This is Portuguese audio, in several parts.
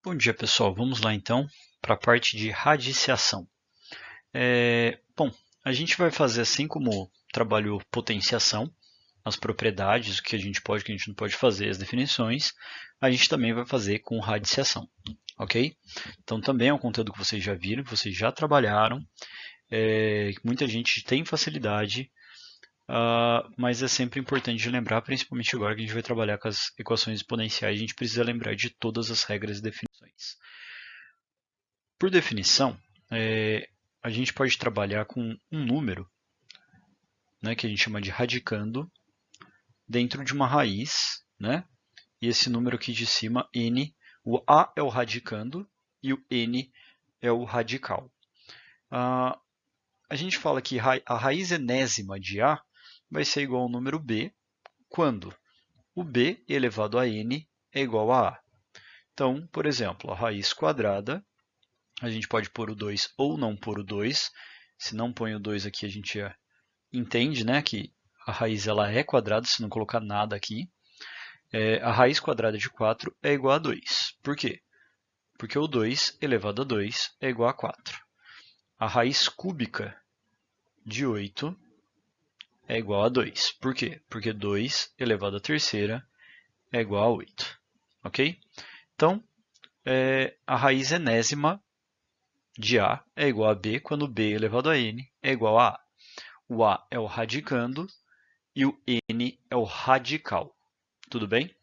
Bom dia, pessoal. Vamos lá então para a parte de radiciação. Bom, a gente vai fazer assim como trabalhou potenciação, as propriedades, o que a gente pode e o que a gente não pode fazer, as definições, a gente também vai fazer com radiciação, ok? Então também é um conteúdo que vocês já viram, que vocês já trabalharam, muita gente tem facilidade, mas é sempre importante de lembrar, principalmente agora que a gente vai trabalhar com as equações exponenciais, a gente precisa lembrar de todas as regras e definições. Por definição, a gente pode trabalhar com um número, né, que a gente chama de radicando, dentro de uma raiz, né? E esse número aqui de cima, n, o a é o radicando e o n é o radical. A gente fala que a raiz enésima de a vai ser igual ao número b, quando o b elevado a n é igual a a. Então, por exemplo, a raiz quadrada, a gente pode pôr o 2 ou não pôr o 2. Se não põe o 2 aqui, a gente entende, né, que a raiz ela é quadrada, se não colocar nada aqui. A raiz quadrada de 4 é igual a 2. Por quê? Porque o 2 elevado a 2 é igual a 4. A raiz cúbica de 8 é igual a 2. Por quê? Porque 2 elevado à terceira é igual a 8. Ok? Então, a raiz enésima de a é igual a b quando b elevado a n é igual a a. O a é o radicando e o n é o radical. Tudo bem?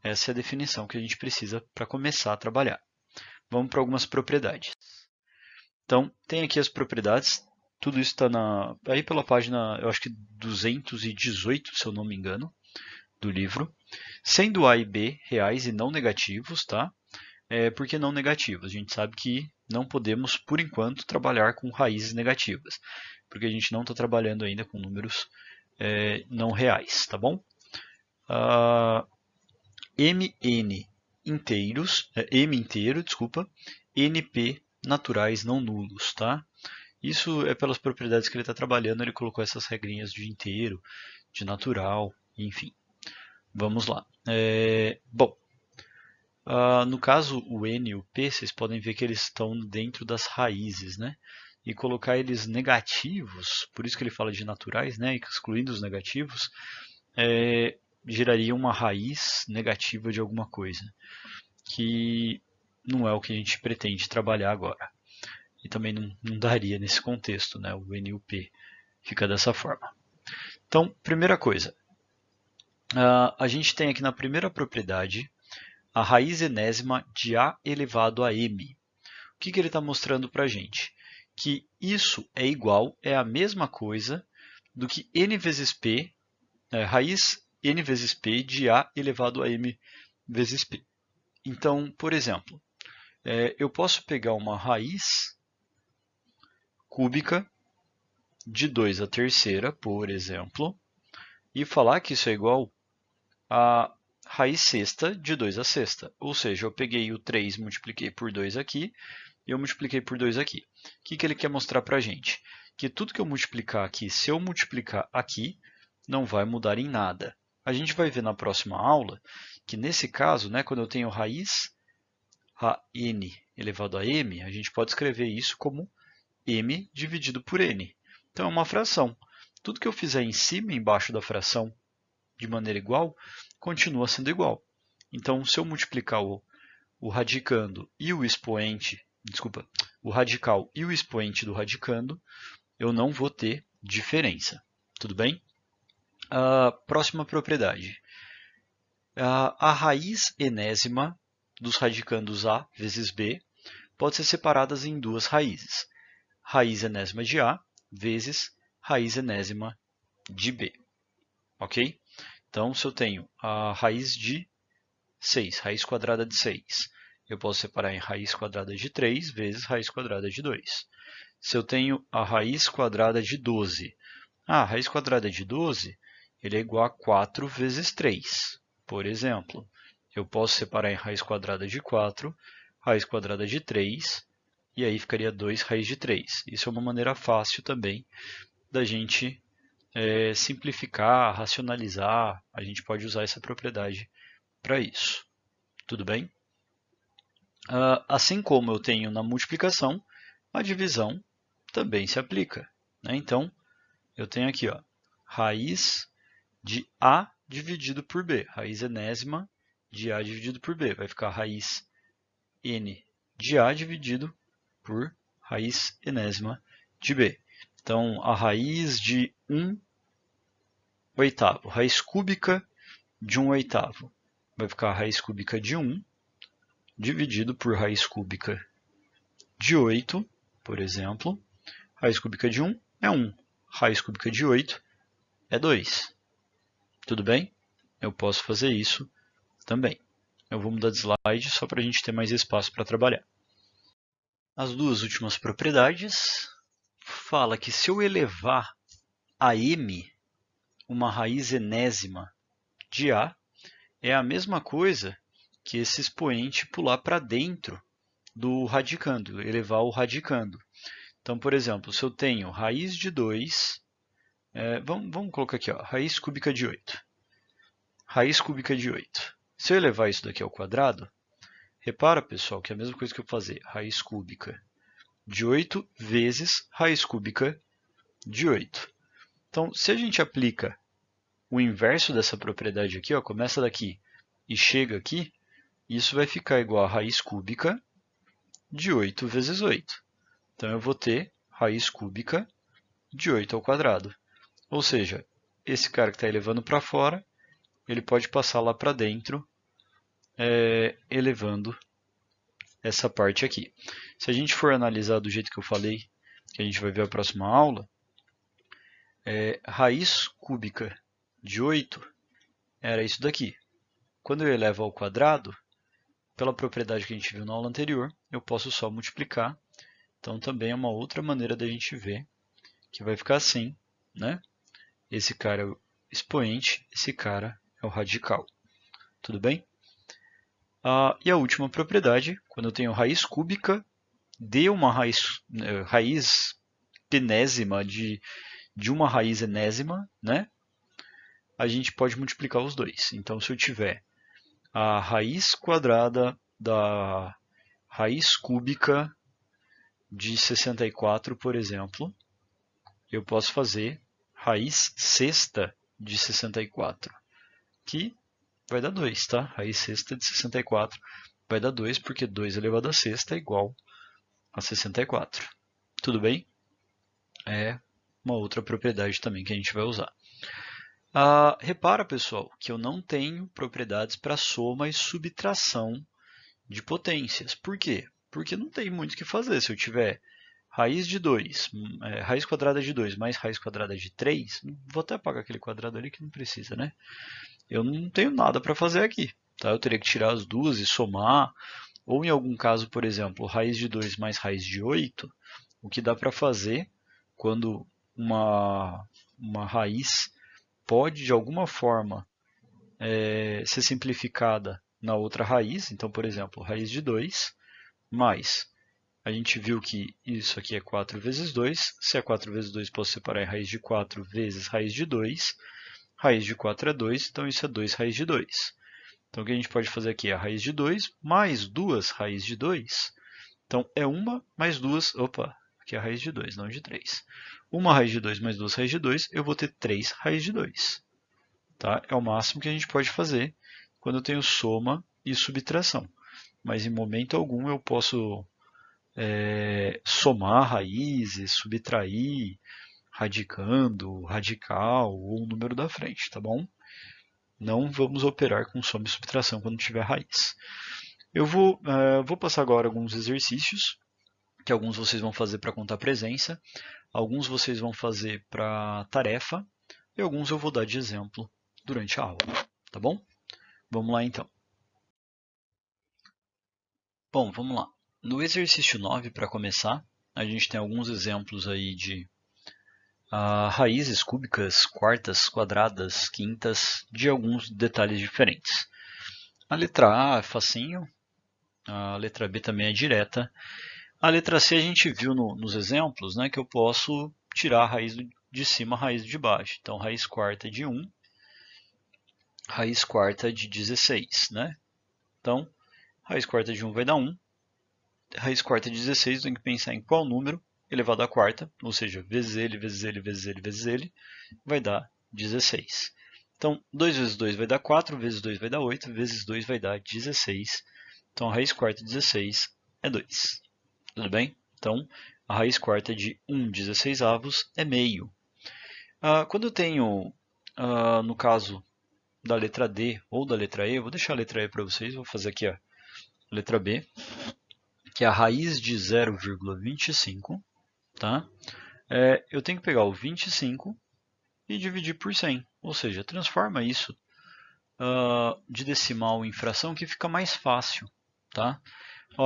Essa é a definição que a gente precisa para começar a trabalhar. Vamos para algumas propriedades. Então, tem aqui as propriedades. Tudo isso está aí pela página, eu acho que 218, se eu não me engano, do livro. Sendo a e b reais e não negativos, tá? Por que não negativos? A gente sabe que não podemos, por enquanto, trabalhar com raízes negativas, porque a gente não está trabalhando ainda com números não reais, tá bom? Mn inteiros, M inteiro, desculpa, Np naturais não nulos, tá? Isso é pelas propriedades que ele está trabalhando, ele colocou essas regrinhas de inteiro, de natural, enfim. Vamos lá. Bom, no caso o N e o P, vocês podem ver que eles estão dentro das raízes, né? E colocar eles negativos, por isso que ele fala de naturais, né? Excluindo os negativos, geraria uma raiz negativa de alguma coisa, que não é o que a gente pretende trabalhar agora. E também não daria nesse contexto, né? O N e o P fica dessa forma. Então, primeira coisa, a gente tem aqui na primeira propriedade a raiz enésima de a elevado a m. O que ele está mostrando para a gente? Que isso é a mesma coisa do que n vezes p, raiz n vezes p de a elevado a m vezes p. Então, por exemplo, eu posso pegar uma raiz cúbica de 2 à terceira, por exemplo, e falar que isso é igual a raiz sexta de 2 à sexta. Ou seja, eu peguei o 3 e multipliquei por 2 aqui, e eu multipliquei por 2 aqui. O que ele quer mostrar para a gente? Que tudo que eu multiplicar aqui, se eu multiplicar aqui, não vai mudar em nada. A gente vai ver na próxima aula que nesse caso, né, quando eu tenho raiz n elevado a m, a gente pode escrever isso como m dividido por n. Então é uma fração. Tudo que eu fizer em cima e embaixo da fração de maneira igual, continua sendo igual. Então, se eu multiplicar o radicando e o expoente, desculpa, o radical e o expoente do radicando, eu não vou ter diferença. Tudo bem? Próxima propriedade. A raiz enésima dos radicandos a vezes b pode ser separadas em duas raízes. Raiz enésima de a vezes raiz enésima de b. Ok? Então, se eu tenho a raiz de 6, raiz quadrada de 6, eu posso separar em raiz quadrada de 3 vezes raiz quadrada de 2. Se eu tenho a raiz quadrada de 12, a raiz quadrada de 12 ele é igual a 4 vezes 3. Por exemplo, eu posso separar em raiz quadrada de 4, raiz quadrada de 3, e aí ficaria 2 raiz de 3. Isso é uma maneira fácil também da gente simplificar, racionalizar, a gente pode usar essa propriedade para isso. Tudo bem? Assim como eu tenho na multiplicação, a divisão também se aplica, né? Então, eu tenho aqui, ó, raiz de A dividido por B, raiz enésima de A dividido por B, vai ficar raiz N de A dividido por raiz enésima de B. Então, a raiz de 1 oitavo, raiz cúbica de 1 oitavo, vai ficar a raiz cúbica de 1 dividido por raiz cúbica de 8, por exemplo. Raiz cúbica de 1 é 1, raiz cúbica de 8 é 2. Tudo bem? Eu posso fazer isso também. Eu vou mudar de slide só para a gente ter mais espaço para trabalhar. As duas últimas propriedades fala que se eu elevar a m uma raiz enésima de A, é a mesma coisa que esse expoente pular para dentro do radicando, elevar o radicando. Então, por exemplo, se eu tenho raiz de 2, vamos colocar aqui, ó, raiz cúbica de 8. Raiz cúbica de 8. Se eu elevar isso daqui ao quadrado, repara, pessoal, que é a mesma coisa que eu fazer raiz cúbica de 8 vezes raiz cúbica de 8. Então, se a gente aplica o inverso dessa propriedade aqui, ó, começa daqui e chega aqui, isso vai ficar igual a raiz cúbica de 8 vezes 8. Então, eu vou ter raiz cúbica de 8 ao quadrado. Ou seja, esse cara que está elevando para fora, ele pode passar lá para dentro, elevando essa parte aqui. Se a gente for analisar do jeito que eu falei, que a gente vai ver a próxima aula, raiz cúbica de 8 era isso daqui. Quando eu elevo ao quadrado, pela propriedade que a gente viu na aula anterior, eu posso só multiplicar. Então também é uma outra maneira da gente ver, que vai ficar assim, né? Esse cara é o expoente, esse cara é o radical. Tudo bem? E a última propriedade, quando eu tenho raiz cúbica de uma raiz penésima de uma raiz enésima, né? A gente pode multiplicar os dois. Então, se eu tiver a raiz quadrada da raiz cúbica de 64, por exemplo, eu posso fazer raiz sexta de 64, que vai dar 2, tá? Raiz sexta de 64 vai dar 2, porque 2 elevado a sexta é igual a 64. Tudo bem? É uma outra propriedade também que a gente vai usar. Repara, pessoal, que eu não tenho propriedades para soma e subtração de potências. Por quê? Porque não tem muito o que fazer. Se eu tiver raiz de 2, raiz quadrada de 2 mais raiz quadrada de 3, vou até apagar aquele quadrado ali que não precisa, né? Eu não tenho nada para fazer aqui. Tá? Eu teria que tirar as duas e somar. Ou em algum caso, por exemplo, raiz de 2 mais raiz de 8, o que dá para fazer quando uma raiz pode, de alguma forma, ser simplificada na outra raiz. Então, por exemplo, raiz de 2 mais, a gente viu que isso aqui é 4 vezes 2. Se é 4 vezes 2, posso separar em raiz de 4 vezes raiz de 2. Raiz de 4 é 2, então isso é 2 raiz de 2. Então, o que a gente pode fazer aqui é a raiz de 2 mais 2 raiz de 2. Então, é 1 mais 2, opa, aqui é a raiz de 2, não de 3. 1 raiz de 2 mais 2 raiz de 2, eu vou ter 3 raiz de 2. Tá? É o máximo que a gente pode fazer quando eu tenho soma e subtração. Mas em momento algum eu posso somar raízes, subtrair, radicando, radical ou o número da frente, tá bom? Não vamos operar com soma e subtração quando tiver raiz. Eu vou passar agora alguns exercícios, que alguns vocês vão fazer para contar presença, alguns vocês vão fazer para tarefa, e alguns eu vou dar de exemplo durante a aula, tá bom? Vamos lá então. Bom, vamos lá. No exercício 9, para começar, a gente tem alguns exemplos aí de raízes cúbicas, quartas, quadradas, quintas, de alguns detalhes diferentes. A letra A é facinho, a letra B também é direta. A letra C a gente viu nos exemplos, né, que eu posso tirar a raiz de cima, a raiz de baixo. Então, raiz quarta de 1, raiz quarta de 16, né? Então, raiz quarta de 1 vai dar 1, raiz quarta de 16, eu tenho que pensar em qual número elevado à quarta, ou seja, vezes ele, vezes ele, vezes ele, vezes ele, vai dar 16. Então, 2 vezes 2 vai dar 4, vezes 2 vai dar 8, vezes 2 vai dar 16. Então, a raiz quarta de 16 é 2. Tudo bem? Então, a raiz quarta de 1/16 é meio. Quando eu tenho, no caso da letra D ou da letra E, eu vou deixar a letra E para vocês, vou fazer aqui a letra B, que é a raiz de 0,25, tá? Eu tenho que pegar o 25 e dividir por 100, ou seja, transforma isso de decimal em fração que fica mais fácil, tá?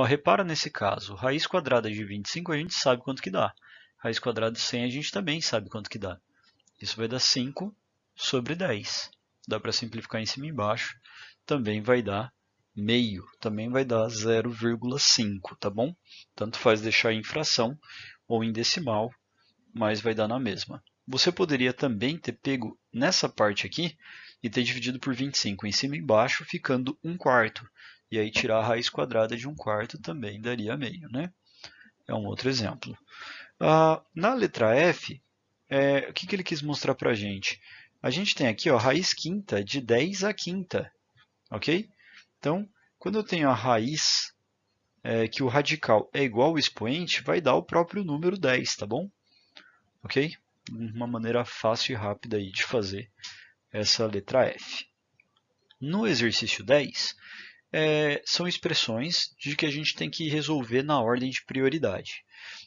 Repara nesse caso, raiz quadrada de 25 a gente sabe quanto que dá. Raiz quadrada de 100 a gente também sabe quanto que dá. Isso vai dar 5 sobre 10. Dá para simplificar em cima e embaixo. Também vai dar meio. Também vai dar 0,5, tá bom? Tanto faz deixar em fração ou em decimal, mas vai dar na mesma. Você poderia também ter pego nessa parte aqui e ter dividido por 25 em cima e embaixo, ficando 1/4. E aí tirar a raiz quadrada de 1/4 também daria meio, né? É um outro exemplo. Na letra F, o que ele quis mostrar para a gente? A gente tem aqui a raiz quinta de 10 à quinta, ok? Então, quando eu tenho a raiz que o radical é igual ao expoente, vai dar o próprio número 10, tá bom? Ok? Uma maneira fácil e rápida aí de fazer essa letra F. No exercício 10, são expressões de que a gente tem que resolver na ordem de prioridade.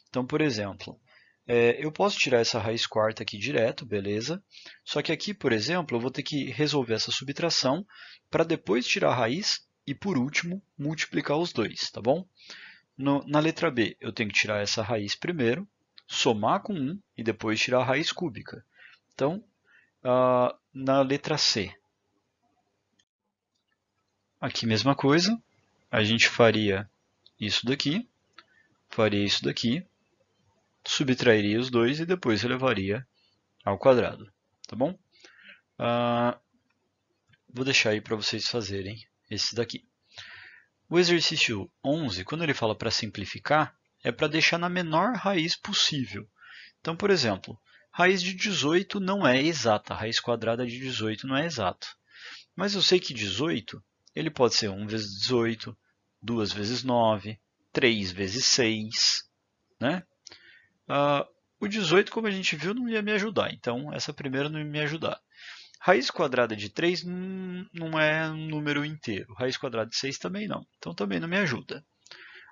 Então, por exemplo, eu posso tirar essa raiz quarta aqui direto, beleza? Só que aqui, por exemplo, eu vou ter que resolver essa subtração para depois tirar a raiz e, por último, multiplicar os dois, tá bom? Na letra B, eu tenho que tirar essa raiz primeiro, somar com 1 e depois tirar a raiz cúbica. Então, na letra C, aqui mesma coisa, a gente faria isso daqui, subtrairia os dois e depois elevaria ao quadrado, tá bom? Vou deixar aí para vocês fazerem esse daqui. O exercício 11, quando ele fala para simplificar, é para deixar na menor raiz possível. Então, por exemplo, raiz de 18 não é exata, a raiz quadrada de 18 não é exata. Mas eu sei que 18 ele pode ser 1 vezes 18, 2 vezes 9, 3 vezes 6, né? O 18, como a gente viu, não ia me ajudar, então essa primeira não ia me ajudar. Raiz quadrada de 3 não é um número inteiro. Raiz quadrada de 6 também não. Então também não me ajuda.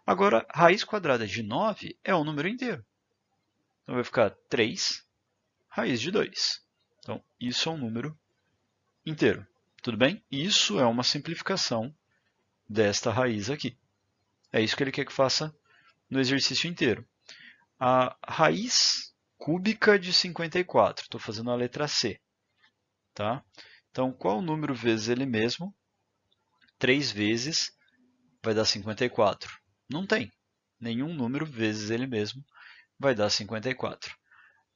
Agora, raiz quadrada de 9 é um número inteiro. Então vai ficar 3 raiz de 2. Então isso é um número inteiro. Tudo bem? Isso é uma simplificação desta raiz aqui. É isso que ele quer que faça no exercício inteiro. A raiz cúbica de 54. Estou fazendo a letra C. Tá? Então, qual o número vezes ele mesmo? 3 vezes vai dar 54. Não tem. Nenhum número vezes ele mesmo vai dar 54.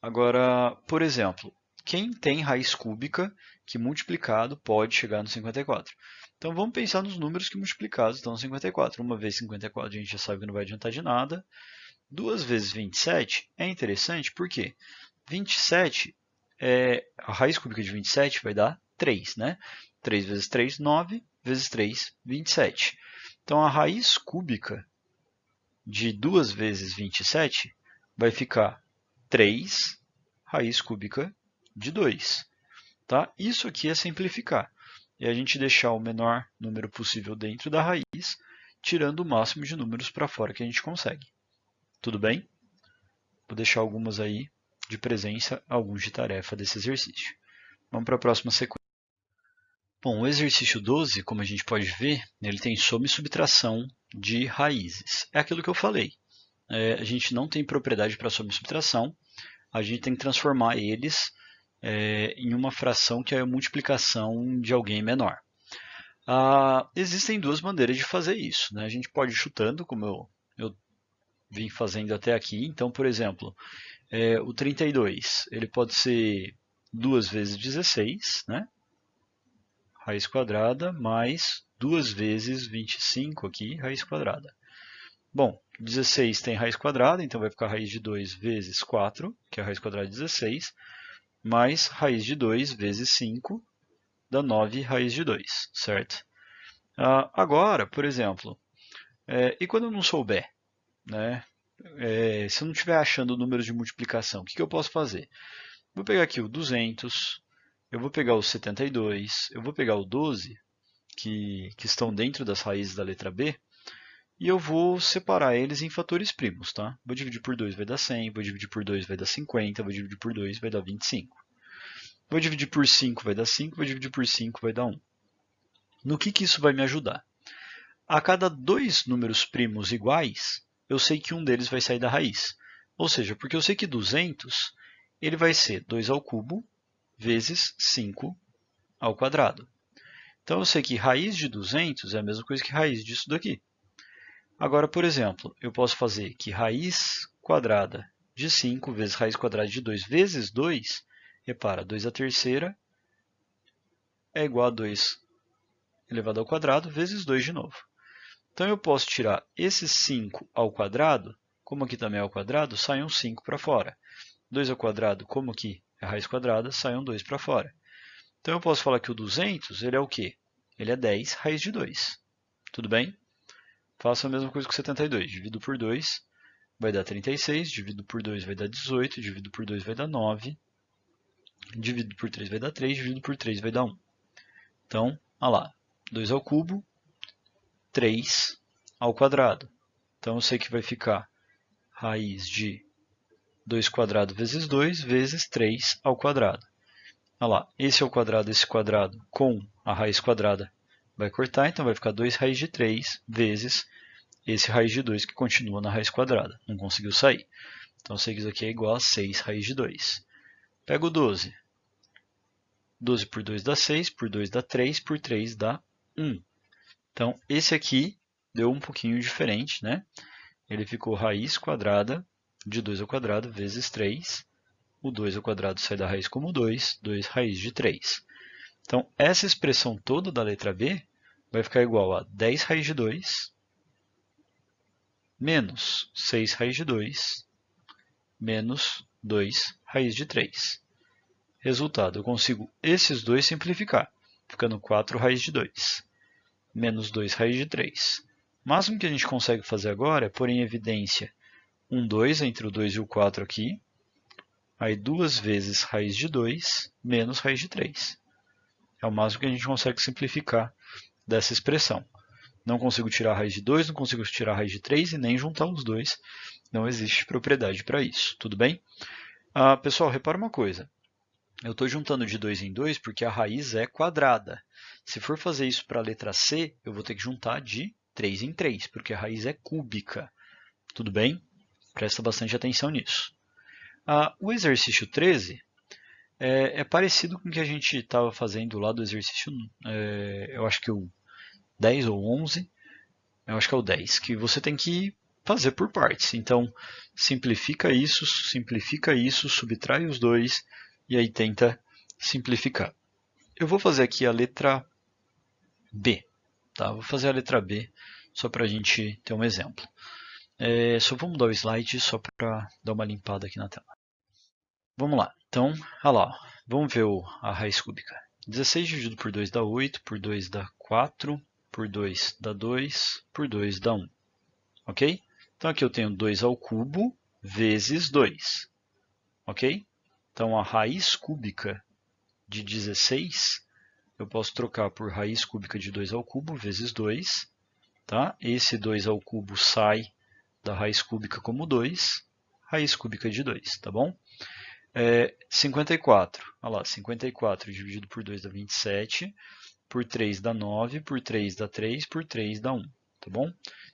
Agora, por exemplo, quem tem raiz cúbica que multiplicado pode chegar no 54? Então vamos pensar nos números que multiplicados estão no 54. Uma vez 54 a gente já sabe que não vai adiantar de nada. 2 vezes 27 é interessante porque 27, a raiz cúbica de 27 vai dar 3, né? 3 vezes 3, 9, vezes 3, 27. Então a raiz cúbica de 2 vezes 27 vai ficar 3 raiz cúbica de 2. Tá? Isso aqui é simplificar. É a gente deixar o menor número possível dentro da raiz, tirando o máximo de números para fora que a gente consegue. Tudo bem? Vou deixar algumas aí de presença, alguns de tarefa desse exercício. Vamos para a próxima sequência. Bom, o exercício 12, como a gente pode ver, ele tem soma e subtração de raízes. É aquilo que eu falei. A gente não tem propriedade para soma e subtração, a gente tem que transformar eles em uma fração que é a multiplicação de alguém menor. Existem duas maneiras de fazer isso, né? A gente pode ir chutando, como eu vim fazendo até aqui. Então, por exemplo, o 32 ele pode ser 2 vezes 16, né? Raiz quadrada, mais 2 vezes 25 aqui, raiz quadrada. Bom, 16 tem raiz quadrada, então vai ficar raiz de 2 vezes 4, que é a raiz quadrada de 16, mais raiz de 2 vezes 5, dá 9 raiz de 2, certo? Agora, por exemplo, e quando eu não souber, né? Se eu não estiver achando números de multiplicação, o que eu posso fazer? Vou pegar aqui o 200, eu vou pegar o 72, eu vou pegar o 12, que estão dentro das raízes da letra B, e eu vou separar eles em fatores primos, tá? Vou dividir por 2 vai dar 100, vou dividir por 2 vai dar 50, vou dividir por 2 vai dar 25. Vou dividir por 5 vai dar 5, vou dividir por 5 vai dar 1. No que isso vai me ajudar? A cada dois números primos iguais, eu sei que um deles vai sair da raiz. Ou seja, porque eu sei que 200 ele vai ser 2 ao cubo vezes 5 ao quadrado. Então eu sei que raiz de 200 é a mesma coisa que raiz disso daqui. Agora, por exemplo, eu posso fazer que raiz quadrada de 5 vezes raiz quadrada de 2 vezes 2, repara, 2 à terceira é igual a 2 elevado ao quadrado vezes 2 de novo. Então eu posso tirar esse 5 ao quadrado, como aqui também é ao quadrado, sai um 5 para fora. 2 ao quadrado, como aqui é raiz quadrada, sai um 2 para fora. Então eu posso falar que o 200 ele é o quê? Ele é 10 raiz de 2. Tudo bem? Faço a mesma coisa com 72. Divido por 2, vai dar 36. Divido por 2 vai dar 18. Divido por 2 vai dar 9. Divido por 3 vai dar 3. Divido por 3 vai dar 1. Então, olha lá. 2 ao cubo, 3 ao quadrado. Então eu sei que vai ficar raiz de 2 quadrado vezes 2 vezes 3 ao quadrado. Olha lá, esse quadrado com a raiz quadrada vai cortar, então vai ficar 2 raiz de 3 vezes esse raiz de 2 que continua na raiz quadrada. Não conseguiu sair. Então eu sei que isso aqui é igual a 6 raiz de 2. Pego o 12. 12 por 2 dá 6, por 2 dá 3, por 3 dá 1. Então esse aqui deu um pouquinho diferente, né? Ele ficou raiz quadrada de 2 ao quadrado vezes 3. O 2 ao quadrado sai da raiz como 2, 2 raiz de 3. Então, essa expressão toda da letra B vai ficar igual a 10 raiz de 2 menos 6 raiz de 2 menos 2 raiz de 3. Resultado, eu consigo esses dois simplificar, ficando 4 raiz de 2 menos 2 raiz de 3. O máximo que a gente consegue fazer agora é pôr em evidência um 2 entre o 2 e o 4 aqui, aí 2 vezes raiz de 2 menos raiz de 3. É o máximo que a gente consegue simplificar dessa expressão. Não consigo tirar a raiz de 2, não consigo tirar a raiz de 3 e nem juntar os dois. Não existe propriedade para isso. Tudo bem? Pessoal, repara uma coisa. Eu estou juntando de 2 em 2 porque a raiz é quadrada. Se for fazer isso para a letra C, eu vou ter que juntar de 3 em 3, porque a raiz é cúbica. Tudo bem? Presta bastante atenção nisso. O exercício 13 é parecido com o que a gente estava fazendo lá do exercício, eu acho que o 10 ou 11, eu acho que é o 10, que você tem que fazer por partes. Então, simplifica isso, subtrai os dois e aí tenta simplificar. Eu vou fazer aqui a letra B. Tá? Vou fazer a letra B só para a gente ter um exemplo. Só vou mudar o slide só para dar uma limpada aqui na tela. Vamos lá. Então, olha lá. Vamos ver a raiz cúbica. 16 dividido por 2 dá 8, por 2 dá 4, por 2 dá 2, por 2 dá 1. Ok? Então aqui eu tenho 2 ao cubo vezes 2. Ok? Então a raiz cúbica de 16 eu posso trocar por raiz cúbica de 2 ao cubo vezes 2. Tá? Esse 2 ao cubo sai da raiz cúbica como 2, raiz cúbica de 2, tá bom? 54, olha lá, 54 dividido por 2 dá 27, por 3 dá 9, por 3 dá 3, por 3 dá 1, tá bom?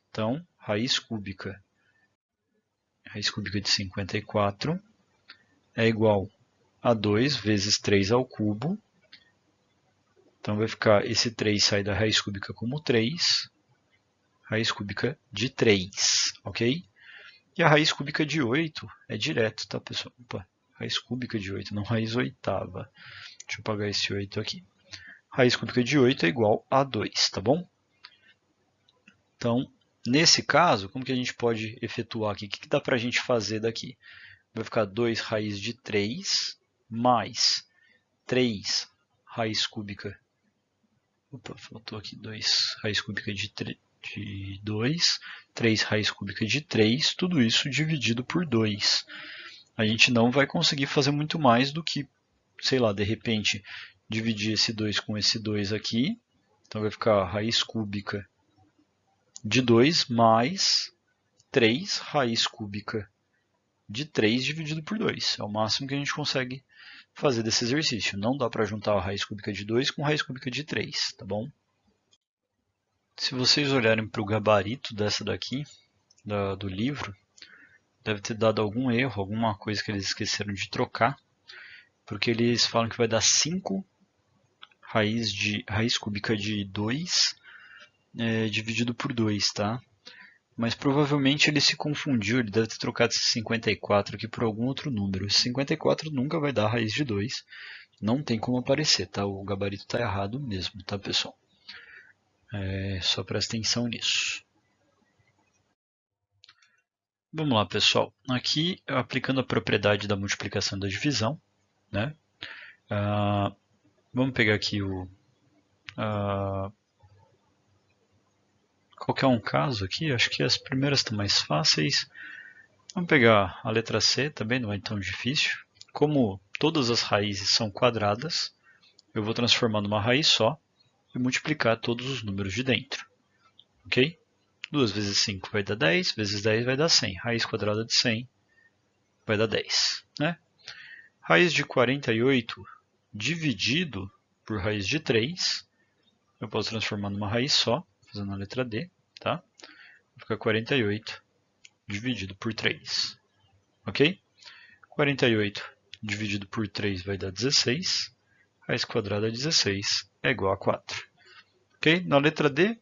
Então, raiz cúbica de 54 é igual a 2 vezes 3 ao cubo. Então, vai ficar, esse 3 sai da raiz cúbica como 3, raiz cúbica de 3, ok? E a raiz cúbica de 8 é direto, tá, pessoal? Opa, raiz cúbica de 8, não raiz oitava. Deixa eu apagar esse 8 aqui. Raiz cúbica de 8 é igual a 2, tá bom? Então, Nesse caso, como que a gente pode efetuar aqui? O que dá para a gente fazer daqui? Vai ficar 2 raiz de 3 mais 3 raiz cúbica. Opa, faltou aqui 2 raiz cúbica de 2, 3 raiz cúbica de 3, tudo isso dividido por 2. A gente não vai conseguir fazer muito mais do que, sei lá, de repente, dividir esse 2 com esse 2 aqui. Então vai ficar raiz cúbica de 2 mais 3 raiz cúbica de 3 dividido por 2. É o máximo que a gente consegue fazer desse exercício. Não dá para juntar a raiz cúbica de 2 com a raiz cúbica de 3, tá bom? Se vocês olharem para o gabarito dessa daqui, do livro, deve ter dado algum erro, alguma coisa que eles esqueceram de trocar, porque eles falam que vai dar 5 raiz cúbica de 2 dividido por 2, tá? Mas provavelmente ele se confundiu, ele deve ter trocado esse 54 aqui por algum outro número. Esse 54 nunca vai dar raiz de 2, não tem como aparecer, tá? O gabarito está errado mesmo, tá, pessoal? Só presta atenção nisso. Vamos lá, pessoal. Aqui, aplicando a propriedade da multiplicação e da divisão, né? Vamos pegar aqui qualquer um caso aqui, acho que as primeiras estão mais fáceis. Vamos pegar a letra C, também não é tão difícil. Como todas as raízes são quadradas, eu vou transformar numa raiz só e multiplicar todos os números de dentro. Ok? 2 vezes 5 vai dar 10, vezes 10 vai dar 100. Raiz quadrada de 100 vai dar 10. Né? Raiz de 48 dividido por raiz de 3, eu posso transformar numa raiz só, fazendo a letra D. Tá? Vai ficar 48 dividido por 3. Ok? 48 dividido por 3 vai dar 16. Raiz quadrada de 16 é igual a 4. Ok? Na letra D,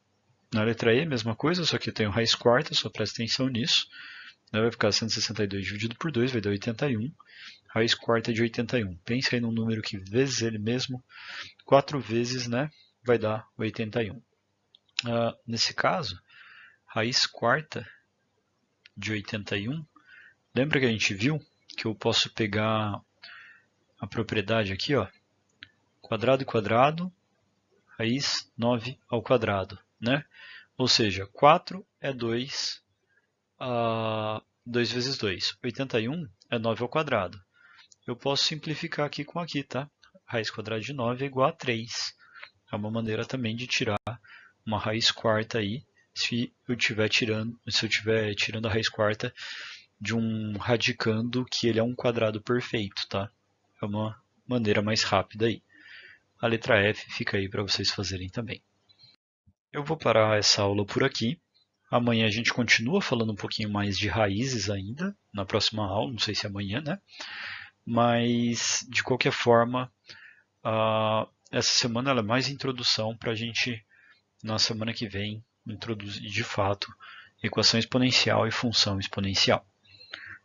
na letra E, mesma coisa, só que eu tenho raiz quarta, só presta atenção nisso. Vai ficar 162 dividido por 2 vai dar 81. Raiz quarta de 81. Pense aí num número que vezes ele mesmo, 4 vezes, né, vai dar 81. Nesse caso, raiz quarta de 81, lembra que a gente viu que eu posso pegar a propriedade aqui, ó, quadrado e quadrado, raiz 9 ao quadrado, né? Ou seja, 4 é 2, 2 vezes 2. 81 é 9 ao quadrado. Eu posso simplificar aqui com aqui, tá? Raiz quadrada de 9 é igual a 3. É uma maneira também de tirar uma raiz quarta aí, se eu estiver tirando a raiz quarta de um radicando que ele é um quadrado perfeito, tá? É uma maneira mais rápida aí. A letra F fica aí para vocês fazerem também. Eu vou parar essa aula por aqui. Amanhã a gente continua falando um pouquinho mais de raízes ainda, na próxima aula, não sei se amanhã, né? Mas, de qualquer forma, essa semana ela é mais introdução para a gente, na semana que vem, introduzir de fato equação exponencial e função exponencial.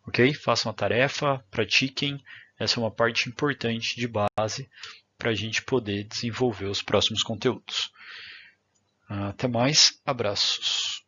Ok? Façam a tarefa, pratiquem. Essa é uma parte importante de base para a gente poder desenvolver os próximos conteúdos. Até mais, abraços.